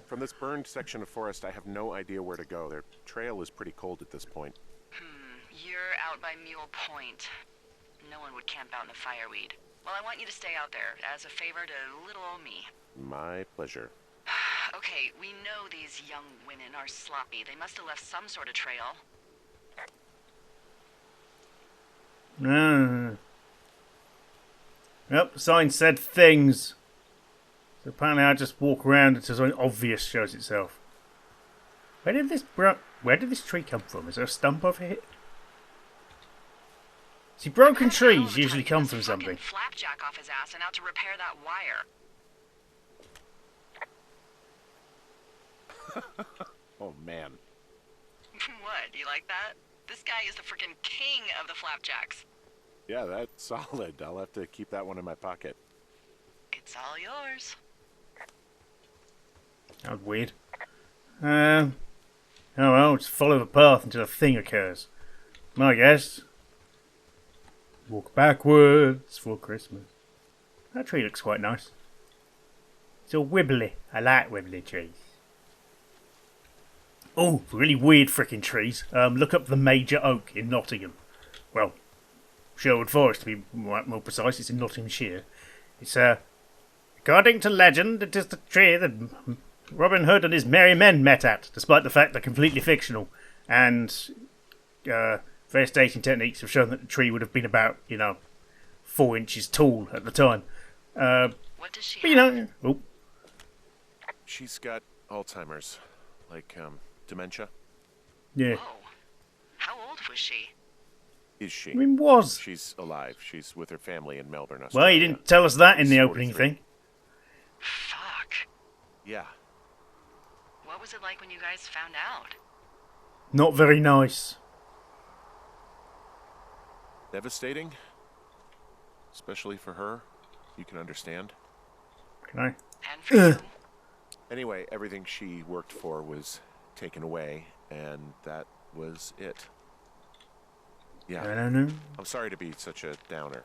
From this burned section of forest, I have no idea where to go. Their trail is pretty cold at this point. You're out by Mule Point. No one would camp out in the fireweed. Well, I want you to stay out there, as a favor to little old me. My pleasure. Okay, we know these young women are sloppy. They must have left some sort of trail. Yep, the sign said things. So apparently I just walk around until something obvious shows itself. Where did this tree come from? Is there a stump over here? See, broken trees usually come from something. Flapjack off his ass and out to repair that wire. Oh, man. What, you like that? This guy is the freaking king of the flapjacks. Yeah, that's solid. I'll have to keep that one in my pocket. It's all yours. That was weird. Oh well, just follow the path until a thing occurs. I guess. Walk backwards for Christmas. That tree looks quite nice. It's all wibbly. I like wibbly trees. Oh, really weird frickin' trees. Look up the major oak in Nottingham. Well, Sherwood Forest to be more precise. It's in Nottinghamshire. It's according to legend, it is the tree that Robin Hood and his merry men met at, despite the fact they're completely fictional. And various dating techniques have shown that the tree would have been about, 4 inches tall at the time. What does she have? She's got Alzheimer's. Like, dementia. Yeah. Whoa. How old was she? Is she? I mean, was. She's alive. She's with her family in Melbourne, Well, Australia. you didn't tell us that in the She's opening 43. thing. Fuck. Yeah. What was it like when you guys found out? Not very nice. Devastating. Especially for her. You can understand. Can I? And for you? Anyway, everything she worked for was taken away, and that was it. Yeah. I don't know. I'm sorry to be such a downer.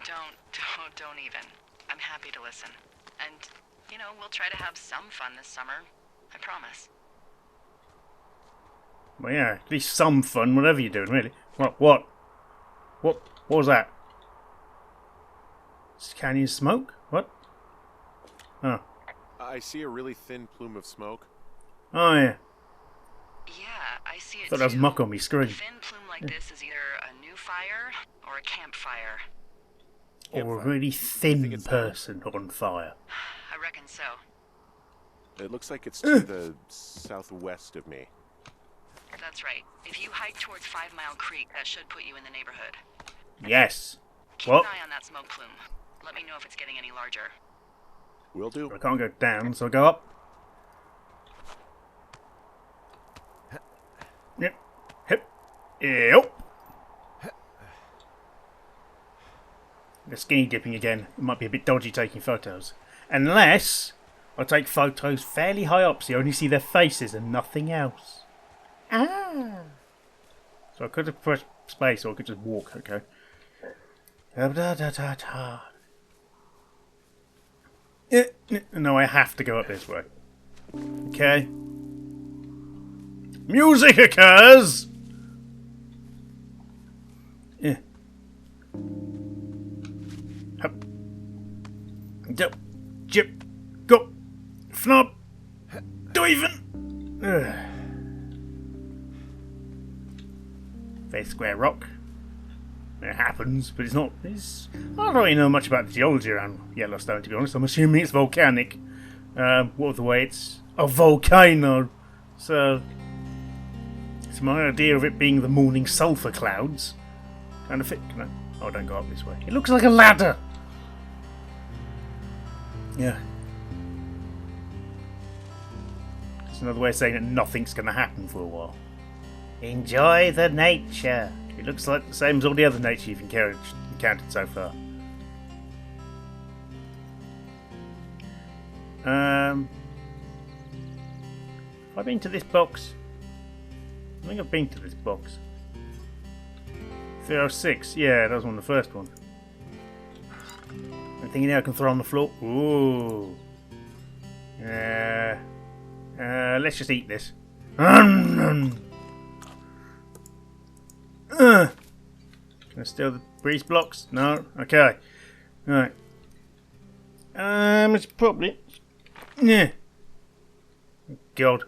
Don't even. I'm happy to listen. And, we'll try to have some fun this summer. I promise. Well, yeah, at least some fun, whatever you're doing, really. What was that? Canyon smoke? What? Oh. I see a really thin plume of smoke. Oh, yeah. Yeah, I see it Thought that was too. muck on me A screen. thin plume like this is either a new fire or a campfire. Or a really thin person on fire. I reckon so. It looks like it's to the southwest of me. That's right. If you hike towards 5 Mile Creek, that should put you in the neighborhood. Yes. Keep What? an eye on that smoke plume. Let me know if it's getting any larger. Will do. I can't go down, so I go up. Yep. Hip. Yep. The skinny dipping again. It might be a bit dodgy taking photos. Unless I take photos fairly high up so you only see their faces and nothing else. Ah. So I could have pressed space or I could just walk, okay. No, I have to go up this way. Okay. Music occurs! Yeah. Hup. Dup. Jip. Go. Fnop. Do even. Fair square rock. It happens, but it's not. I don't really know much about the geology around Yellowstone, to be honest. I'm assuming it's volcanic. What of the way it's a volcano. So my idea of it being the morning sulfur clouds kind of fit. Can I? Oh, don't go up this way. It looks like a ladder. Yeah. It's another way of saying that nothing's going to happen for a while. Enjoy the nature. It looks like the same as all the other nature you've encountered so far. Have I been to this box? I think I've been to this box. 306, yeah, that was one of the first ones. Anything in there I can throw on the floor? Ooh. Yeah. let's just eat this. Can I steal the breeze blocks? No? Okay. Right. It's probably... Yeah. God.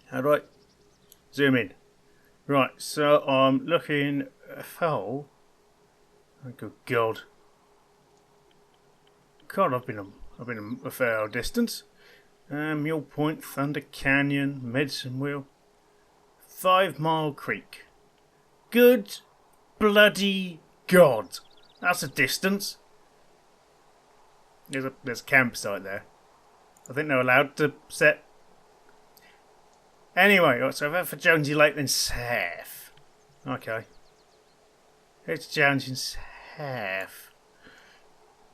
How do I zoom in? Right, so I'm looking... Oh. Oh, good God. God, I've been a fair old distance. Mule Point, Thunder Canyon, Medicine Wheel, 5 Mile Creek. Good bloody God. That's a distance. There's a campsite there. I think they're allowed to set... Anyway, right, so I've had for Jonesy Lake then Safe. Okay. It's Jonesy Safe.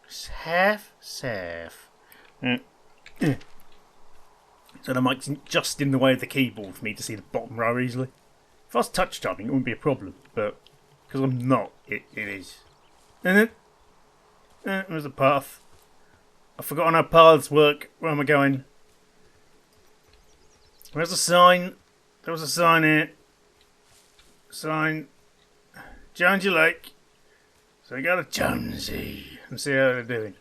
Safe. So the mic's just in the way of the keyboard for me to see the bottom row easily. If I was touch typing, it wouldn't be a problem, but because I'm not, it is. And then there's a path. I've forgotten how paths work. Where am I going? Where's the sign? There was a sign here. Sign. Jonesy Lake. So we go to Jonesy and see how they're doing.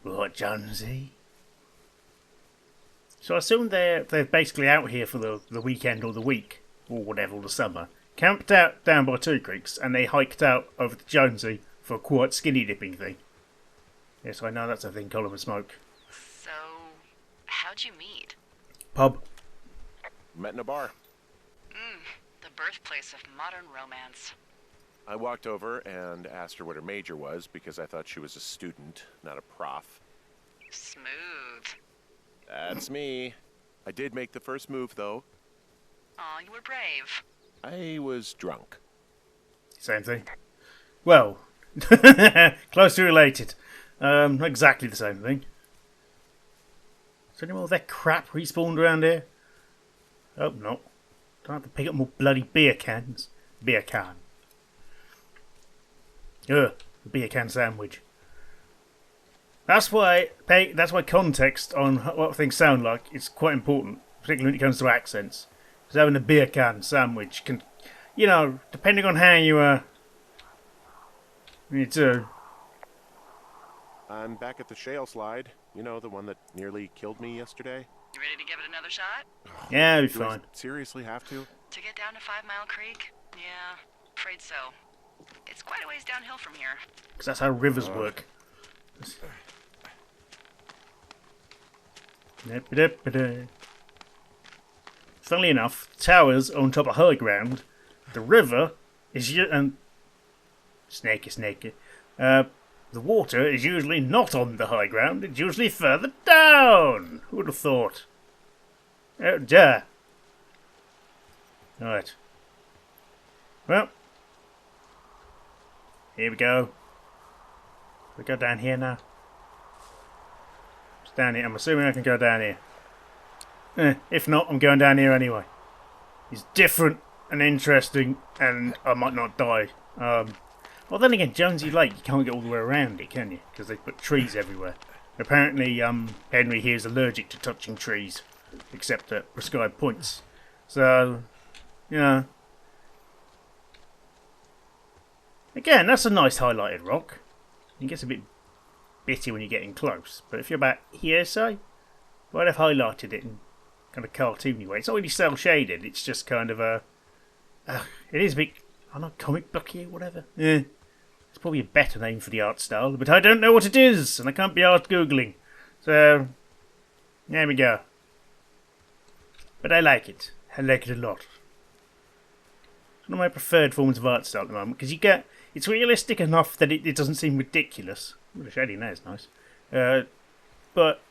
Right, Jonesy. So I assume they're basically out here for the weekend or the week or whatever, or the summer. Camped out down by Two Creeks and they hiked out over to Jonesy for a quite skinny dipping thing. Yes, I know that's a thing Colin would smoke. So, how'd you meet? Pub. Met in a bar. The birthplace of modern romance. I walked over and asked her what her major was because I thought she was a student, not a prof. Smooth. That's me. I did make the first move, though. Aw, you were brave. I was drunk. Same thing. Well, closely related. Not exactly the same thing. Is there any more of that crap respawned around here? Hope not. Don't have to pick up more bloody beer cans. Beer can. Ugh, the beer can sandwich. That's why context on what things sound like is quite important, particularly when it comes to accents. Because having a beer can sandwich can, you know, depending on how you it's I'm back at the shale slide. You know, the one that nearly killed me yesterday. You ready to give it another shot? yeah, it'll be Do I fine. seriously have to? To get down to 5 Mile Creek? Yeah, afraid so. It's quite a ways downhill from here. Because that's how rivers work. Funnily enough, towers are on top of high ground. The river is snaky. The water is usually not on the high ground. It's usually further down. Who would have thought? Oh dear. Right. Well, here we go. We go down here now. It's down here. I'm assuming I can go down here. If not, I'm going down here anyway. It's different and interesting, and I might not die. Well, then again, Jonesy Lake, you can't get all the way around it, can you? Because they put trees everywhere. Apparently, Henry here is allergic to touching trees, except at prescribed points. So, yeah. Again, that's a nice highlighted rock. It gets a bit bitty when you're getting close, but if you're about here, say, well, they've highlighted it in kind of cartoony way. It's not really cel shaded. It's just kind of a. It is a bit, I don't know, comic booky or whatever. Yeah, it's probably a better name for the art style, but I don't know what it is, and I can't be asked googling. So there we go. But I like it. I like it a lot. It's one of my preferred forms of art style at the moment because you get it's realistic enough that it doesn't seem ridiculous. Well, the shading there is nice, but.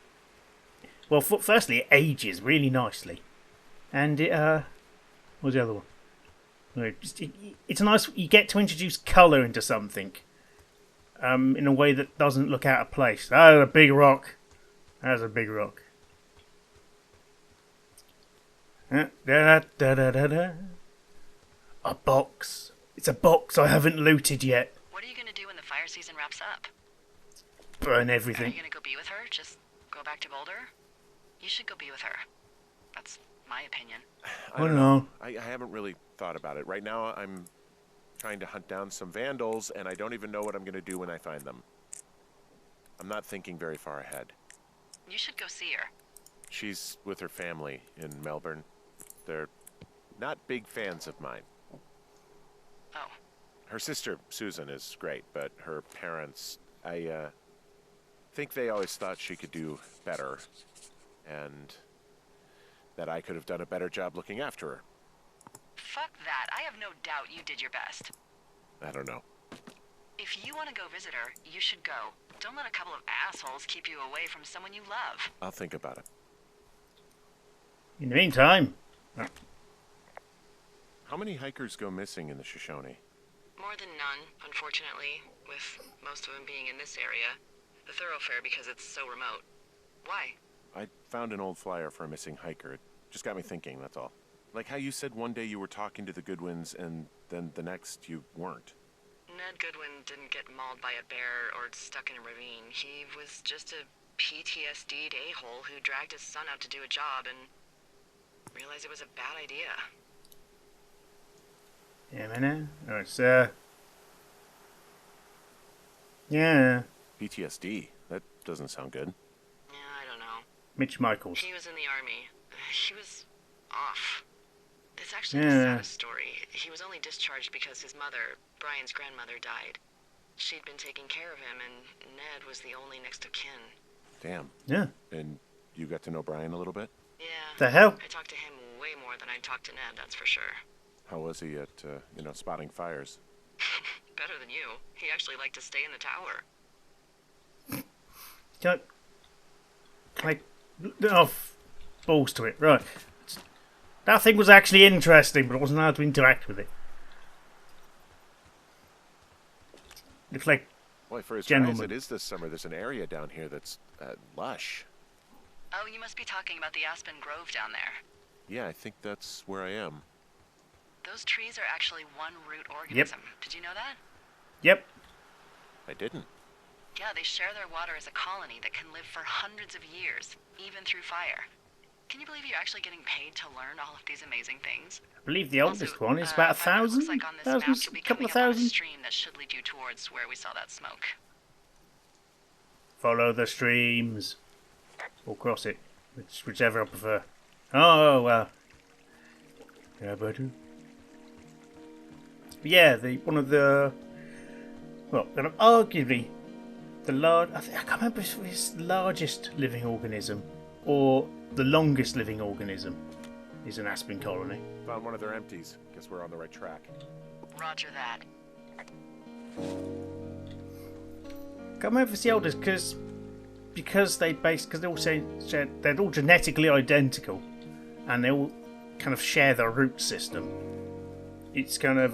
Well, firstly, it ages really nicely, and it what's the other one? It's nice. You get to introduce colour into something, in a way that doesn't look out of place. That's a big rock. That's a big rock. A box. It's a box I haven't looted yet. What are you gonna do when the fire season wraps up? Burn Are everything. you gonna go be with her? Just go back to Boulder? You should go be with her. That's my opinion. I don't know. I haven't really thought about it. Right now, I'm trying to hunt down some vandals, and I don't even know what I'm going to do when I find them. I'm not thinking very far ahead. You should go see her. She's with her family in Melbourne. They're not big fans of mine. Oh. Her sister, Susan, is great, but her parents, I think they always thought she could do better, and that I could have done a better job looking after her. Fuck that. I have no doubt you did your best. I don't know. If you want to go visit her, you should go. Don't let a couple of assholes keep you away from someone you love. I'll think about it. In the meantime... How many hikers go missing in the Shoshone? More than none, unfortunately, with most of them being in this area. The thoroughfare because it's so remote. Why? I found an old flyer for a missing hiker. It just got me thinking, that's all. Like how you said one day you were talking to the Goodwins and then the next you weren't. Ned Goodwin didn't get mauled by a bear or stuck in a ravine. He was just a PTSD'd a-hole who dragged his son out to do a job and realized it was a bad idea. Yeah, man. Oh, it's, yeah. PTSD? That doesn't sound good. Yeah, I don't know. Mitch Michaels. He was in the army. He was off. It's actually the Yeah. saddest story. He was only discharged because his mother, Brian's grandmother, died. She'd been taking care of him, and Ned was the only next of kin. Damn. Yeah. And you got to know Brian a little bit? Yeah. The hell? I talked to him way more than I talked to Ned, that's for sure. How was he at, spotting fires? Better than you. He actually liked to stay in the tower. Don't... Like... Oh, balls to it. Right. That thing was actually interesting, but I wasn't allowed to interact with it. Looks like... Boy, for as dry Gentlemen. as it is this summer, there's an area down here that's lush. Oh, you must be talking about the Aspen Grove down there. Yeah, I think that's where I am. Those trees are actually one root organism. Did you know that? Yep. I didn't. Yeah, they share their water as a colony that can live for hundreds of years, even through fire. Can you believe you're actually getting paid to learn all of these amazing things? I believe the oldest Also, one is about by what it 1,000? looks like on this map, Thousands? you'll be Couple coming of up on a thousand? stream that should lead you towards where we saw that smoke. Follow the streams. Or cross it. Whichever I prefer. Oh, well. Yeah, but... Yeah, one of the... Well, arguably the I can't remember if it's the largest living organism or the longest living organism is an aspen colony. Found one of their empties. Guess we're on the right track. Roger that. Can't remember if it's the eldest because they all say they're all genetically identical and they all kind of share their root system. It's kind of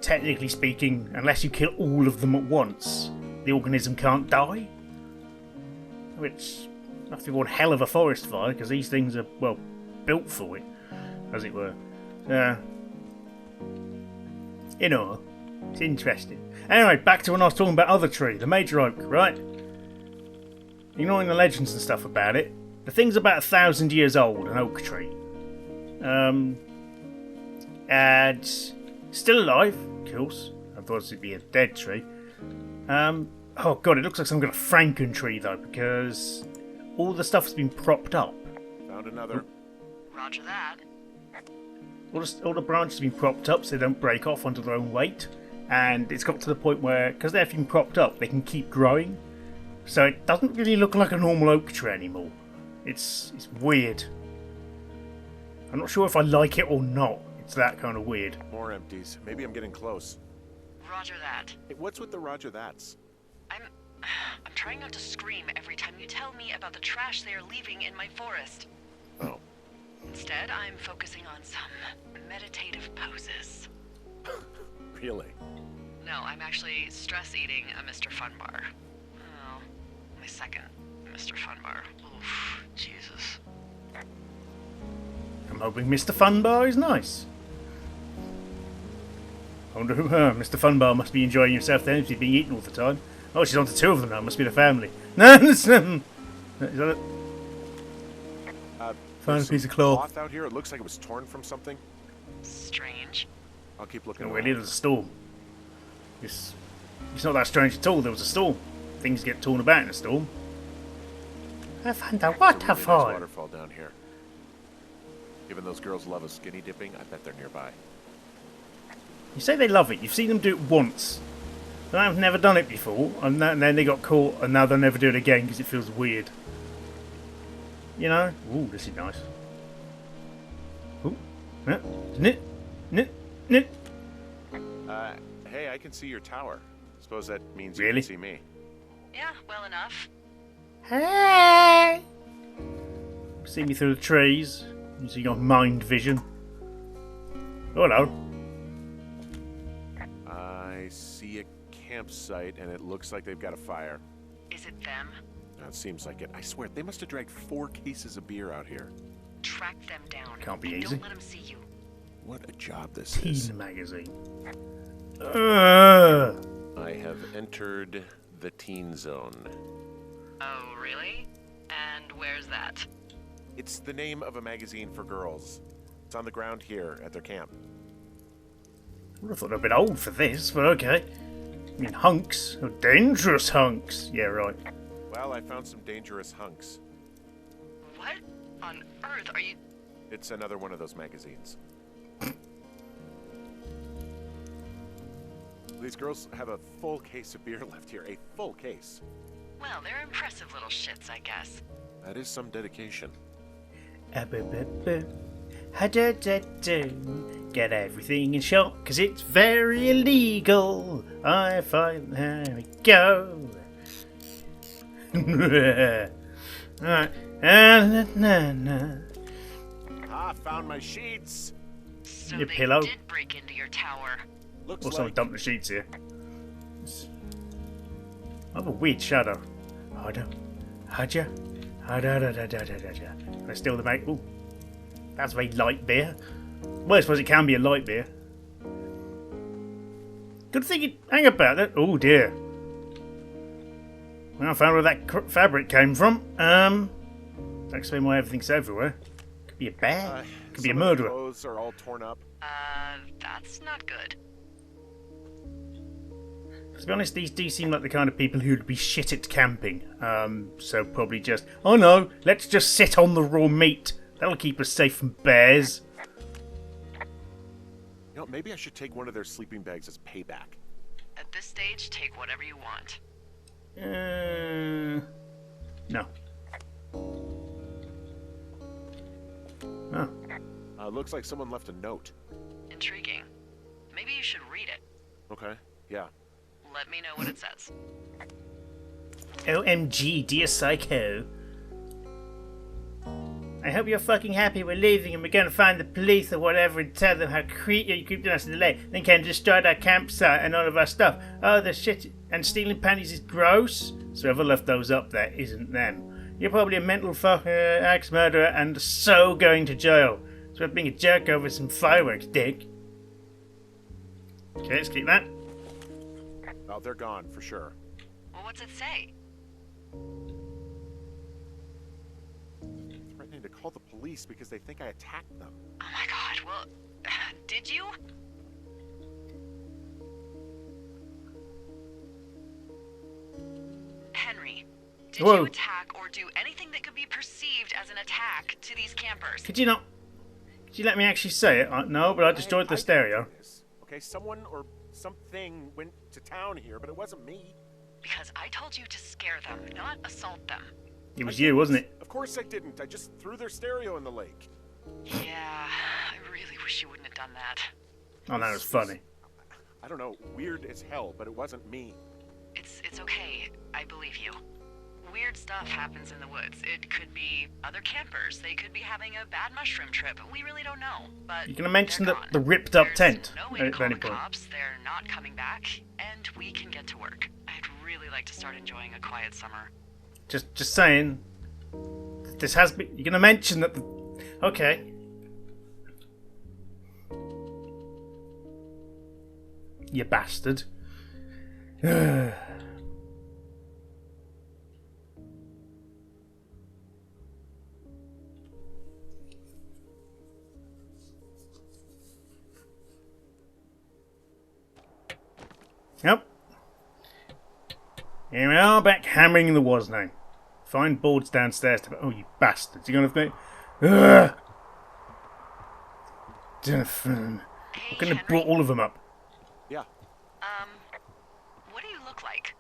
technically speaking, unless you kill all of them at once, the organism can't die. Which must be one hell of a forest fire, because these things are, well, built for it, as it were. It's interesting. Anyway, back to when I was talking about other tree, the major oak, right? Ignoring the legends and stuff about it, the thing's about 1,000 years old, an oak tree. And still alive, of course. Otherwise it'd be a dead tree. Oh god, it looks like some kind of Franken tree though, because all the stuff has been propped up. Found another. Roger that. All the branches have been propped up so they don't break off under their own weight. And it's got to the point where, because they've been propped up, they can keep growing. So it doesn't really look like a normal oak tree anymore. It's weird. I'm not sure if I like it or not. It's that kind of weird. More empties. Maybe I'm getting close. Roger that. Hey, what's with the Roger that's? I'm trying not to scream every time you tell me about the trash they are leaving in my forest. Oh. Instead, I'm focusing on some meditative poses. Really? No, I'm actually stress eating a Mr. Funbar. Oh, my second Mr. Funbar. Oof, Jesus. I'm hoping Mr. Funbar is nice. I wonder who Mr. Funbar must be enjoying himself then if he's being eaten all the time. Oh, she's on to two of them now. Must be the family. No, is that it? Found there's a piece some of cloth. out here. It looks like it was torn from something. Strange. I'll keep looking No, around. really, there's a storm. It's not that strange at all. There was a storm. Things get torn about in a storm. I found a There's a really nice waterfall. waterfall down here. Given those girls love a skinny dipping, I bet they're nearby. You say they love it. You've seen them do it once. And I've never done it before. And then they got caught, and now they'll never do it again because it feels weird. You know? Ooh, this is nice. Ooh. Yeah. Nit. Nit. Nit. Hey, I can see your tower. Suppose that means you Really? can see me. Yeah, well enough. Hey! See me through the trees. You see your mind vision. Oh, hello. I see a campsite, and it looks like they've got a fire. Is it them? It seems like it. I swear, they must have dragged 4 cases of beer out here. Track them down. Can't be and easy. Don't let them see you. What a job this is. Teen magazine. I have entered the teen zone. Oh, really? And where's that? It's the name of a magazine for girls. It's on the ground here at their camp. I would have thought they're a bit old for this, but okay. I mean, hunks. Oh, dangerous hunks. Yeah, right. Well, I found some dangerous hunks. What on earth are you... It's another one of those magazines. These girls have a full case of beer left here. A full case. Well, they're impressive little shits, I guess. That is some dedication. Get everything in shot, cause it's very illegal. I find there we go. Alright. Ah, found my sheets. So Your they pillow. did break into your tower. Looks Or someone like dumped the sheets here. I have a weird shadow. Can I steal the bag? Ooh. That's very light beer. Well, I suppose it can be a light beer. Good thing you hang about that. Oh dear. Well, I found where that fabric came from. That explains why everything's everywhere. Could be a bear. Could be a some of the murderer. clothes are all torn up. That's not good. To be honest, these do seem like the kind of people who'd be shit at camping. So probably just, oh no, let's just sit on the raw meat. That'll keep us safe from bears. You know, maybe I should take one of their sleeping bags as payback. At this stage, take whatever you want. No. Oh. Looks like someone left a note. Intriguing. Maybe you should read it. Okay, yeah. Let me know what it says. OMG, dear Psycho. I hope you're fucking happy we're leaving and we're gonna find the police or whatever and tell them how you creeped us in the lake, then came and destroyed our campsite and all of our stuff. Oh, the shit, and stealing panties is gross? So whoever left those up there isn't them. You're probably a mental axe-murderer and so going to jail. So we're being a jerk over some fireworks, dick. Okay, let's keep that. Oh, they're gone for sure. Well, what's it say? Threatening to call the police because they think I attacked them. Oh my god, well, did you? Henry, did Whoa. you attack or do anything that could be perceived as an attack to these campers? Could you not? Could you let me actually say it? No, but I destroyed the stereo. Okay, someone or something went to town here, but it wasn't me. Because I told you to scare them, not assault them. It was you, wasn't it? Of course I didn't. I just threw their stereo in the lake. Yeah, I really wish you wouldn't have done that. Oh, that was funny. I don't know, weird as hell, but it wasn't me. It's okay. I believe you. Weird stuff happens in the woods. It could be other campers. They could be having a bad mushroom trip. We really don't know. But You gonna mention they're the gone. ripped up There's tent no way to at call any the point? cops. They're not coming back, and we can get to work. I'd really like to start enjoying a quiet summer. Just saying. This has been. You're gonna mention that. Okay. You bastard. Yep. Here we are, back hammering the was now. Find boards downstairs to... Oh, you bastards. You're going to... Ugh! I Hey, couldn't have Henry. brought all of them up. Yeah. What do you look like?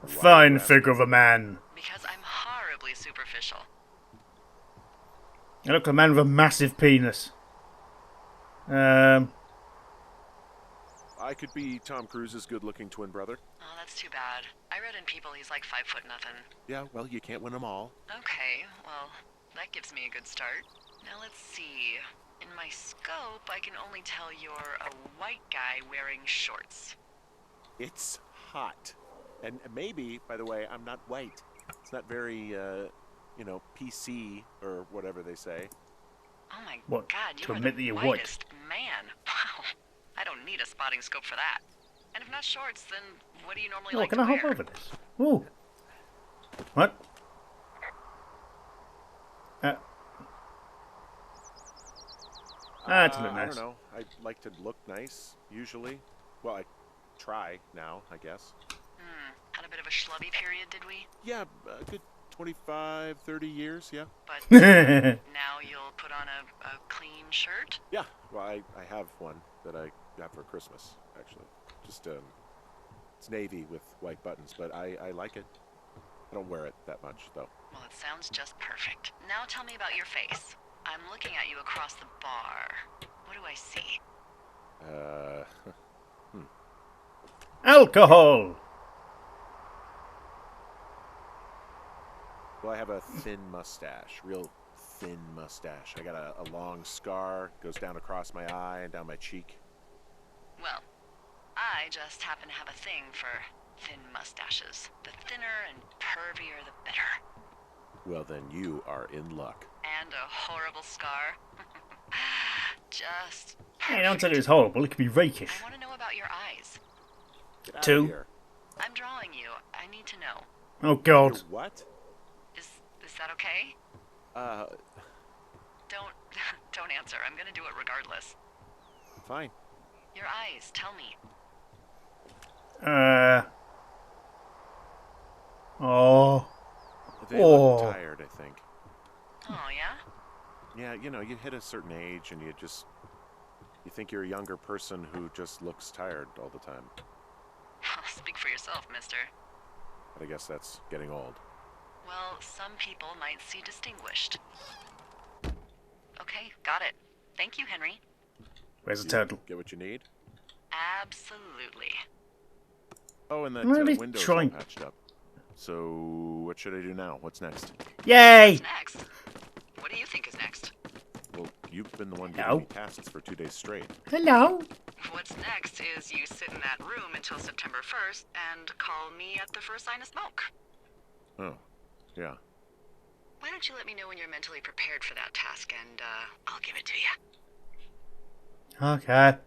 A Why fine you figure of a man. Because I'm horribly superficial. I look like a man with a massive penis. I could be Tom Cruise's good-looking twin brother. Oh, that's too bad. I read in People he's like 5 foot nothing. Yeah, well, you can't win them all. Okay, well, that gives me a good start. Now let's see. In my scope, I can only tell you're a white guy wearing shorts. It's hot. And maybe, by the way, I'm not white. It's not very, PC or whatever they say. Oh my What, god, to you are admit the that you're white? whitest man. Wow. I don't need a spotting scope for that. And if not shorts, then what do you normally Oh, like can to I wear? hop over this? Ooh. What? To look I nice. don't know. I like to look nice, usually. Well, I try now, I guess. Had a bit of a schlubby period, did we? Yeah, a good 25, 30 years, yeah. But now you'll put on a clean shirt? Yeah, well, I have one that I got for Christmas, actually. Just, it's navy with white buttons, but I like it. I don't wear it that much, though. Well, it sounds just perfect. Now tell me about your face. I'm looking at you across the bar. What do I see? Alcohol! Well, I have a thin mustache, real thin mustache. I got a long scar, goes down across my eye and down my cheek. Well, I just happen to have a thing for thin mustaches. The thinner and pervier, the better. Well, then you are in luck. And a horrible scar. Just Hey, don't tell perfect. it was horrible. It could be rakish. I want to know about your eyes. Get out Two. of here. I'm drawing you. I need to know. Oh, God. Your what? Is that okay? Don't answer. I'm gonna do it regardless. Fine. Your eyes. Tell me. Oh. They Oh. look tired, I think. Oh yeah. Yeah, you hit a certain age and you think you're a younger person who just looks tired all the time. Speak for yourself, mister. But I guess that's getting old. Well, some people might see distinguished. Okay, got it. Thank you, Henry. Where's the turtle? Get what you need? Absolutely. Oh, and that Well, he's window's all trying- patched up. So, what should I do now? What's next? Yay! What's next? What do you think is next? Well, you've been the one giving No. me tasks for 2 days straight. Hello? What's next is you sit in that room until September 1st and call me at the first sign of smoke. Oh, yeah. Why don't you let me know when you're mentally prepared for that task and I'll give it to you. Okay.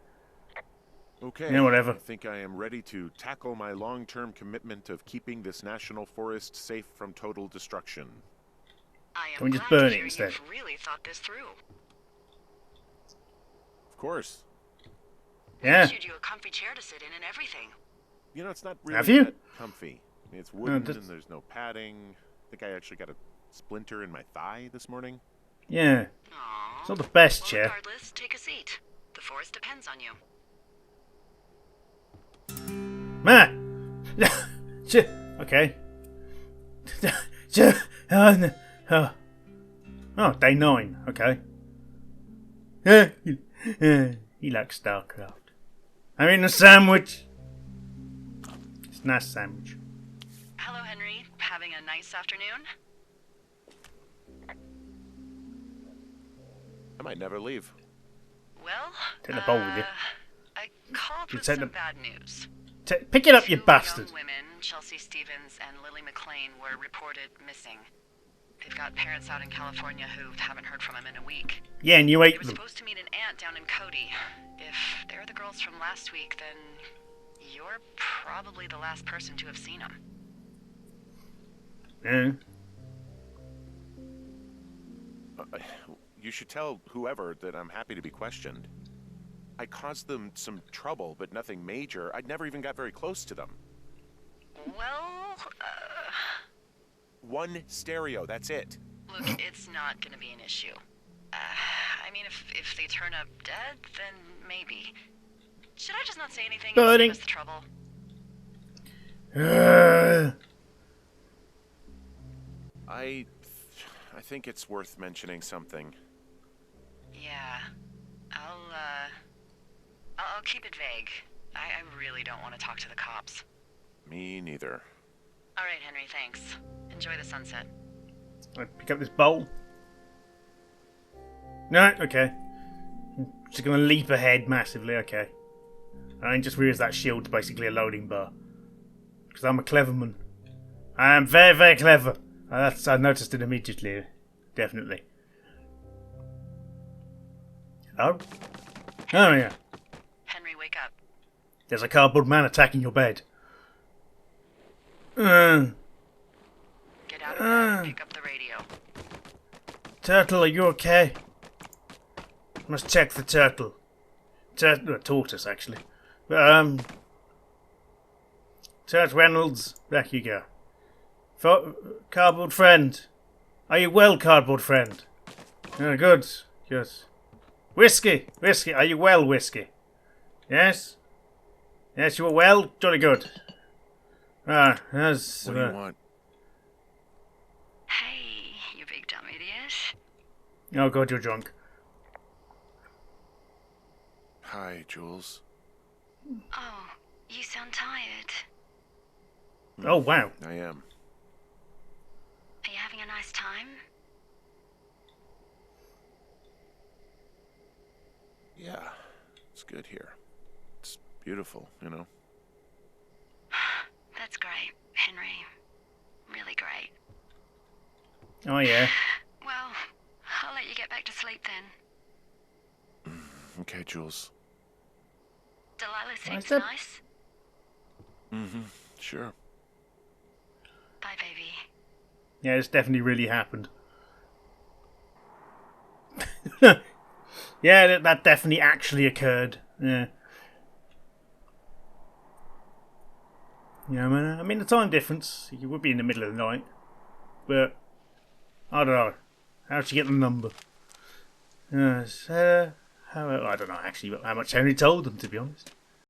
Okay. Yeah, whatever. I think I am ready to tackle my long-term commitment of keeping this national forest safe from total destruction. I am Can we just glad burn to it hear instead? you've really thought this through. Of course. Yeah. Issued you a comfy chair to sit in and everything. You know, it's not really Have you? that comfy. I mean, it's wooden just- and there's no padding. I think I actually got a splinter in my thigh this morning. Yeah. Aww. It's not the best Well, chair. regardless, take a seat. The forest depends on you. Ma! Okay. Oh, day 9. Okay. He likes StarCraft. I'm in a sandwich. It's a nice sandwich. Hello, Henry. Having a nice afternoon? I might never leave. Well, Take the bowl with you. I called You with take some the- bad news. Pick it up, you Two bastard. young women, Chelsea Stevens and Lily McLean, were reported missing. They've got parents out in California who haven't heard from them in a week. Yeah, and you They ate were them. supposed to meet an aunt down in Cody. If they're the girls from last week, then you're probably the last person to have seen them. Yeah. You should tell whoever that I'm happy to be questioned. I caused them some trouble, but nothing major. I never even got very close to them. Well, One stereo, that's it. look, it's not gonna be an issue. I mean, if they turn up dead, then maybe. Should I just not say anything and save us the trouble? I think it's worth mentioning something. Yeah. I'll keep it vague. I really don't want to talk to the cops. Me neither. All right, Henry, thanks. Enjoy the sunset. I pick up this bowl. No, okay. Just gonna leap ahead massively, okay. I just realised that shield's basically a loading bar. Because I'm a clever man. I am very, very clever. I noticed it immediately. Definitely. Hello? Oh, yeah. Henry, wake up. There's a cardboard man attacking your bed. Get out of bed and pick up the radio. Turtle, are you okay? Must check the turtle. Tortoise, actually. Turt Reynolds, back you go. Cardboard friend. Are you well, cardboard friend? Good. Good. Whiskey. Are you well, Whiskey? Yes? Yes, you are well? Jolly good. What do you want? Hey, you big dumb idiot. Oh god, you're drunk. Hi, Jules. Oh, you sound tired. Oh wow. I am. Are you having a nice time? Yeah, it's good here. It's beautiful, you know. That's great, Henry. Really great. Oh yeah. Well, I'll let you get back to sleep then. Okay, Jules. Delilah Why is seems that- nice. Mm-hmm. Sure. Bye, baby. Yeah, it's definitely really happened. Yeah, that definitely actually occurred. Yeah. Yeah, I mean the time difference. You would be in the middle of the night, but I don't know. How'd she get the number? I don't know actually how much Henry told them, to be honest.